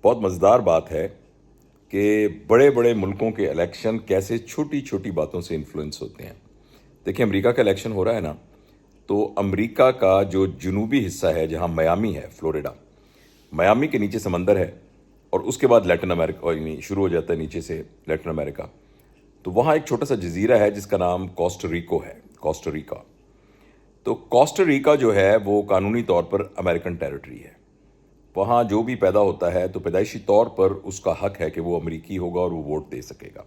بہت مزیدار بات ہے کہ بڑے بڑے ملکوں کے الیکشن کیسے چھوٹی چھوٹی باتوں سے انفلوئنس ہوتے ہیں. دیکھیں امریکہ کا الیکشن ہو رہا ہے نا، تو امریکہ کا جو جنوبی حصہ ہے جہاں میامی ہے، فلوریڈا، میامی کے نیچے سمندر ہے اور اس کے بعد لیٹن امریکہ یعنی شروع ہو جاتا ہے نیچے سے لیٹن امریکہ. تو وہاں ایک چھوٹا سا جزیرہ ہے جس کا نام کوسٹاریکا ہے، کوسٹاریکا. تو کوسٹاریکا جو ہے وہ قانونی طور پر امریکن ٹیریٹری ہے. وہاں جو بھی پیدا ہوتا ہے تو پیدائشی طور پر اس کا حق ہے کہ وہ امریکی ہوگا اور وہ ووٹ دے سکے گا.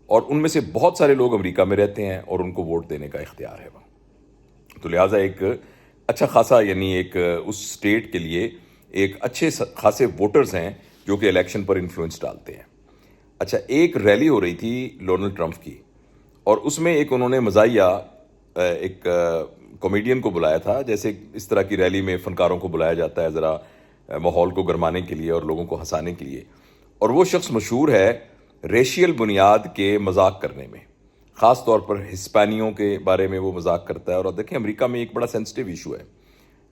اور ان میں سے بہت سارے لوگ امریکہ میں رہتے ہیں اور ان کو ووٹ دینے کا اختیار ہے وہاں. تو لہٰذا ایک اچھا خاصا یعنی ایک اس اسٹیٹ کے لیے ایک اچھے خاصے ووٹرز ہیں جو کہ الیکشن پر انفلوئنس ڈالتے ہیں. اچھا، ایک ریلی ہو رہی تھی ڈونلڈ ٹرمپ کی، اور اس میں ایک انہوں نے مزاحیہ ایک کامیڈین کو بلایا تھا. جیسے اس طرح کی ریلی میں فنکاروں کو بلایا جاتا ہے ذرا ماحول کو گرمانے کے لیے اور لوگوں کو ہنسانے کے لیے. اور وہ شخص مشہور ہے ریشیل بنیاد کے مذاق کرنے میں، خاص طور پر ہسپانیوں کے بارے میں وہ مذاق کرتا ہے. اور دیکھیں امریکہ میں ایک بڑا سینسٹیو ایشو ہے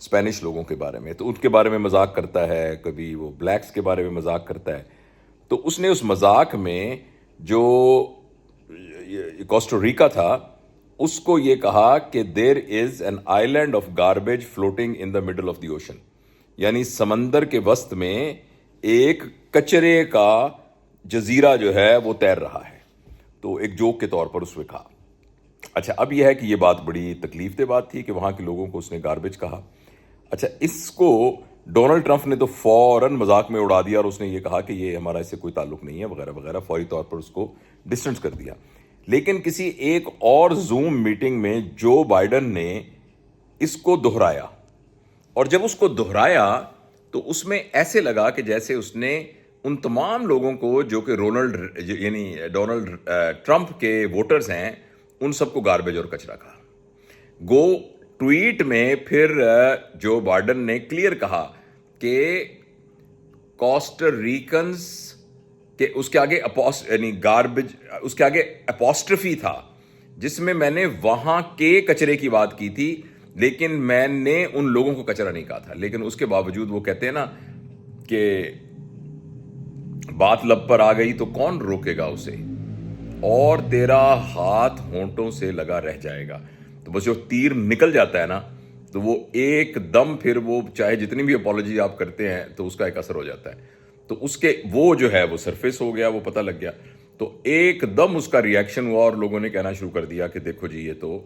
اسپینش لوگوں کے بارے میں، تو ان کے بارے میں مذاق کرتا ہے، کبھی وہ بلیکس کے بارے میں مذاق کرتا ہے. تو اس نے اس مذاق میں جو کوسٹاریکا تھا اس کو یہ کہا کہ there is an island of garbage floating in the middle of the ocean, یعنی سمندر کے وسط میں ایک کچرے کا جزیرہ جو ہے وہ تیر رہا ہے. تو ایک جوک کے طور پر اس نے کہا. اچھا، اب یہ ہے کہ یہ بات بڑی تکلیف دہ بات تھی کہ وہاں کے لوگوں کو اس نے گاربیج کہا. اچھا، اس کو ڈونلڈ ٹرمپ نے تو فوراً مذاق میں اڑا دیا اور اس نے یہ کہا کہ یہ ہمارا اس سے کوئی تعلق نہیں ہے وغیرہ وغیرہ، فوری طور پر اس کو ڈسٹنس کر دیا. لیکن کسی ایک اور زوم میٹنگ میں جو بائیڈن نے اس کو دہرایا، اور جب اس کو دہرایا تو اس میں ایسے لگا کہ جیسے اس نے ان تمام لوگوں کو جو کہ ڈونلڈ ٹرمپ کے ووٹرز ہیں ان سب کو گاربیج اور کچرا کہا. گو ٹویٹ میں پھر جو بائیڈن نے کلیئر کہا کہ کوسٹاریکنز کہ اس کے آگے یعنی گاربیج، اس کے آگے اپوسٹرفی تھا جس میں میں نے وہاں کے کچرے کی بات کی تھی، لیکن میں نے ان لوگوں کو کچرا نہیں کہا تھا. لیکن اس کے باوجود وہ کہتے ہیں نا کہ بات لب پر آ گئی تو کون روکے گا اسے، اور تیرا ہاتھ ہونٹوں سے لگا رہ جائے گا. تو بس جو تیر نکل جاتا ہے نا تو وہ ایک دم پھر وہ چاہے جتنی بھی اپالوجی آپ کرتے ہیں تو اس کا ایک اثر ہو جاتا ہے. تو اس کے وہ جو ہے وہ سرفیس ہو گیا، وہ پتہ لگ گیا. تو ایک دم اس کا ریاکشن ہوا اور لوگوں نے کہنا شروع کر دیا کہ دیکھو جی یہ تو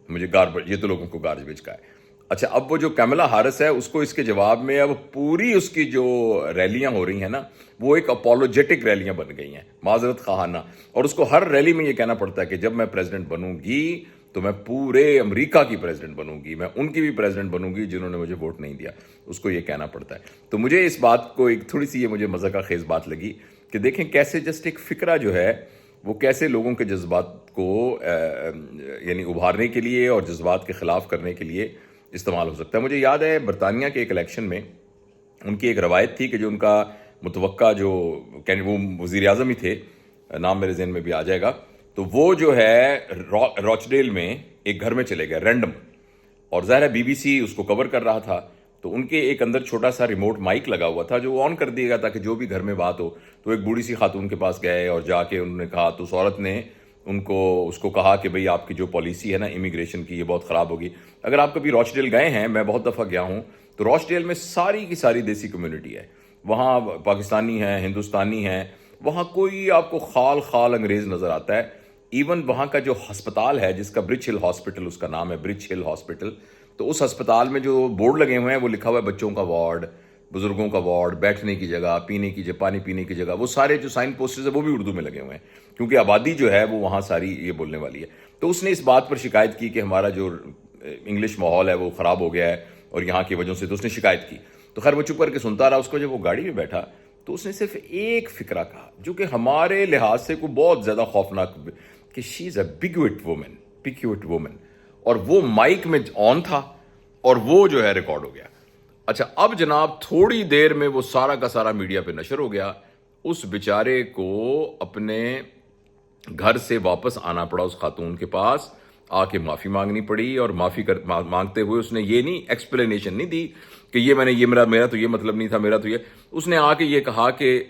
مجھے یہ تو لوگوں کو گاربیج کا ہے. اچھا، اب وہ جو کیملا ہارس ہے اس کو اس کے جواب میں اب پوری اس کی جو ریلیاں ہو رہی ہیں نا وہ ایک اپولوجیٹک ریلیاں بن گئی ہیں، معذرت خواہانہ. اور اس کو ہر ریلی میں یہ کہنا پڑتا ہے کہ جب میں پریزیڈنٹ بنوں گی تو میں پورے امریکہ کی پریزیڈنٹ بنوں گی، میں ان کی بھی پریزیڈنٹ بنوں گی جنہوں نے مجھے ووٹ نہیں دیا. اس کو یہ کہنا پڑتا ہے. تو مجھے اس بات کو ایک تھوڑی سی یہ مجھے مزہ خیز بات لگی کہ دیکھیں کیسے جسٹ ایک فکرہ جو ہے وہ کیسے لوگوں کے جذبات کو یعنی ابھارنے کے لیے اور جذبات کے خلاف کرنے کے لیے استعمال ہو سکتا ہے. مجھے یاد ہے برطانیہ کے ایک الیکشن میں ان کی ایک روایت تھی کہ جو ان کا متوقع جو وہ وزیر اعظم ہی تھے، نام میرے ذہن میں بھی آ جائے گا، تو وہ جو ہے روچڈیل میں ایک گھر میں چلے گئے رینڈم. اور ظاہر ہے بی بی سی اس کو کور کر رہا تھا، تو ان کے ایک اندر چھوٹا سا ریموٹ مائک لگا ہوا تھا جو آن کر دیا گیا تھا کہ جو بھی گھر میں بات ہو. تو ایک بوڑھی سی خاتون کے پاس گئے اور جا کے انہوں نے کہا، تو اس عورت نے اس کو کہا کہ بھئی آپ کی جو پالیسی ہے نا امیگریشن کی یہ بہت خراب ہوگی. اگر آپ کبھی روچڈیل گئے ہیں، میں بہت دفعہ گیا ہوں، تو روچڈیل میں ساری کی ساری دیسی کمیونٹی ہے. وہاں پاکستانی ہیں، ہندوستانی ہیں، وہاں کوئی آپ کو خال انگریز نظر آتا ہے. ایون وہاں کا جو ہسپتال ہے جس کا برچ ہل ہاسپٹل اس کا نام ہے، برچ ہل ہاسپٹل، تو اس ہسپتال میں جو بورڈ لگے ہوئے ہیں وہ لکھا ہوا ہے بچوں کا وارڈ، بزرگوں کا وارڈ، بیٹھنے کی جگہ، پینے کی جگہ، پانی پینے کی جگہ. وہ سارے جو سائن پوسٹرز ہیں وہ بھی اردو میں لگے ہوئے ہیں کیونکہ آبادی جو ہے وہ وہاں ساری یہ بولنے والی ہے. تو اس نے اس بات پر شکایت کی کہ ہمارا جو انگلش ماحول ہے وہ خراب ہو گیا ہے اور یہاں کی وجہ سے، تو اس نے شکایت کی. تو خیر وہ چپ کر کے سنتا رہا. اس کو جب وہ گاڑی میں بیٹھا تو اس نے صرف ایک فکرہ کہا جو کہ ہمارے لحاظ سے کوئی بہت زیادہ خوفناک، کہ شی از اے پیکیوٹ وومن. اور وہ مائک میں آن تھا اور وہ جو ہے ریکارڈ ہو گیا. اچھا، اب جناب تھوڑی دیر میں وہ سارا کا سارا میڈیا پہ نشر ہو گیا. اس بیچارے کو اپنے گھر سے واپس آنا پڑا اس خاتون کے پاس آ کے معافی مانگنی پڑی، اور مانگتے ہوئے اس نے یہ نہیں ایکسپلینیشن نہیں دی کہ یہ میں نے یہ میرا تو یہ مطلب نہیں تھا، میرا تو یہ، اس نے آ کے یہ کہا کہ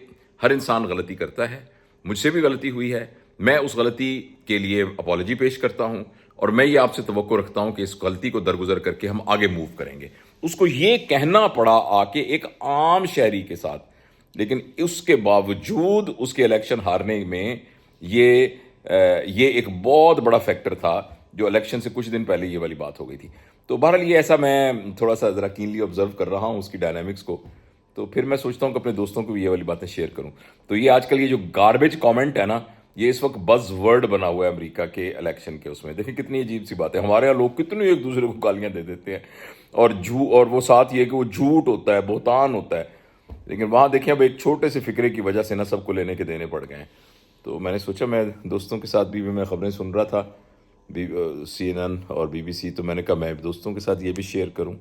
ہر انسان غلطی کرتا ہے، مجھ سے بھی غلطی ہوئی ہے، میں اس غلطی کے لیے اپالوجی پیش کرتا ہوں، اور میں یہ آپ سے توقع رکھتا ہوں کہ اس غلطی کو درگزر کر کے ہم آگے موو کریں گے۔ اس کو یہ کہنا پڑا آ کے ایک عام شہری کے ساتھ، لیکن اس کے باوجود اس کے الیکشن ہارنے میں یہ ایک بہت بڑا فیکٹر تھا، جو الیکشن سے کچھ دن پہلے یہ والی بات ہو گئی تھی۔ تو بہرحال یہ ایسا میں تھوڑا سا ذرا کینلی آبزرو کر رہا ہوں اس کی ڈائنامکس کو، تو پھر میں سوچتا ہوں کہ اپنے دوستوں کو بھی یہ والی باتیں شیئر کروں۔ تو یہ آج کل یہ جو گاربیج کامنٹ ہے نا، یہ اس وقت بز ورڈ بنا ہوا ہے امریکہ کے الیکشن کے، اس میں دیکھیں کتنی عجیب سی بات ہے۔ ہمارے یہاں لوگ کتنے ایک دوسرے کو گالیاں دے دیتے ہیں، اور وہ ساتھ یہ کہ وہ جھوٹ ہوتا ہے، بہتان ہوتا ہے، لیکن وہاں دیکھیں اب ایک چھوٹے سے فکرے کی وجہ سے نا سب کو لینے کے دینے پڑ گئے ہیں۔ تو میں نے سوچا میں دوستوں کے ساتھ بھی میں خبریں سن رہا تھا CNN اور BBC، تو میں نے کہا میں دوستوں کے ساتھ یہ بھی شیئر کروں۔